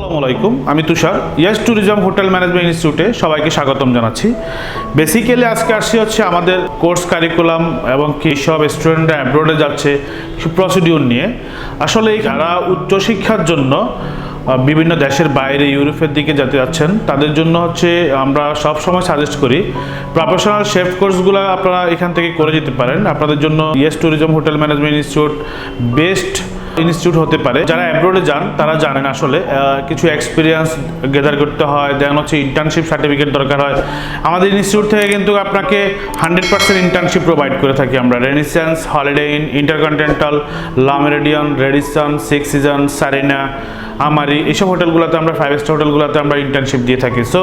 আসসালামু আলাইকুম, আমি তুষার। ইয়েস ট্যুরিজম হোটেল ম্যানেজমেন্ট ইনস্টিটিউটে সবাইকে স্বাগতম জানাচ্ছি। বেসিক্যালি আজকে আসছি হচ্ছে আমাদের কোর্স কারিকুলাম এবং কী সব স্টুডেন্টরা অ্যাব্রোডে যাচ্ছে প্রসিডিউর নিয়ে। আসলে যারা উচ্চশিক্ষার জন্য বিভিন্ন দেশের বাইরে ইউরোপের দিকে যেতে যাচ্ছেন তাদের জন্য হচ্ছে আমরা সব সময় সাজেস্ট করি প্রফেশনাল শেফ কোর্সগুলো আপনারা এখান থেকে করে যেতে পারেন। আপনাদের জন্য yes tourism hotel management institute best institute হতে পারে। যারা অ্যাব্রোডে যান তারা জানেন আসলে কিছু এক্সপিরিয়েন্স গেদার করতে হয়, দেন হচ্ছে ইন্টার্নশিপ সার্টিফিকেট দরকার হয়। আমাদের ইনস্টিটিউট থেকে কিন্তু আপনাকে 100% ইন্টার্নশিপ প্রোভাইড করে থাকি আমরা। Renaissance, Holiday Inn, Intercontinental, Le Meridien, Radisson, Six Season, Sarina, Amari, এইসব হোটেলগুলোতে আমরা 5 স্টার হোটেলগুলোতে আমরা ইন্টার্নশিপ দিয়ে থাকি। সো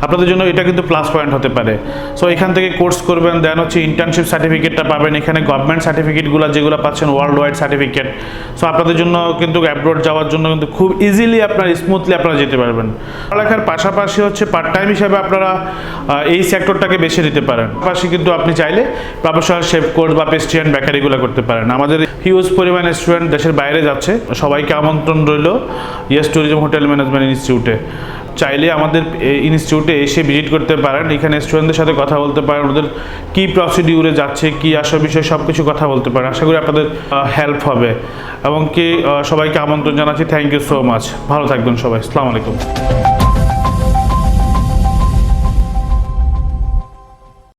আপনাদের জন্য এটা কিন্তু প্লাস পয়েন্ট হতে পারে। সো এখান থেকে কোর্স করবেন, দেন হচ্ছে ইন্টার্নশিপ সার্টিফিকেটটা পাবেন। এখানে গভর্নমেন্ট সার্টিফিকেটগুলো যেগুলো পাচ্ছেন ওয়ার্ল্ড ওয়াইড সার্টিফিকেট। সো আপনাদের জন্য কিন্তু অ্যাব্রোড যাওয়ার জন্য কিন্তু খুব ইজিলি আপনারা স্মুথলি আপনারা যেতে পারবেন। পড়ালেখার পাশাপাশি হচ্ছে পার্ট টাইম হিসাবে আপনারা এই সেক্টরটাকে বেছে নিতে পারেন। পাশাপাশি কিন্তু আপনি চাইলে প্রফেশনাল শেফ কোর্স বা পেস্ট্রি অ্যান্ড বেকারিগুলো করতে পারেন। আমাদের হিউজ পরিমাণ স্টুডেন্ট দেশের বাইরে যাচ্ছে, সবাইকে আমন্ত্রণ রইল ইয়েস ট্যুরিজম হোটেল ম্যানেজমেন্ট ইনস্টিটিউটে। চাইলে আমাদের ইনস্টিটিউটে এসে ভিজিট করতে পারেন, এখানে স্টুডেন্টদের সাথে কথা বলতে পারেন, ওদের কী প্রসিডিউরে যাচ্ছে, কী আসার বিষয়ে সব কিছু কথা বলতে পারেন। আশা করি আপনাদের হেল্প হবে এবং কি সবাইকে আমন্ত্রণ জানাচ্ছি। Thank you so much. ভালো থাকবেন সবাই। আসসালামু আলাইকুম।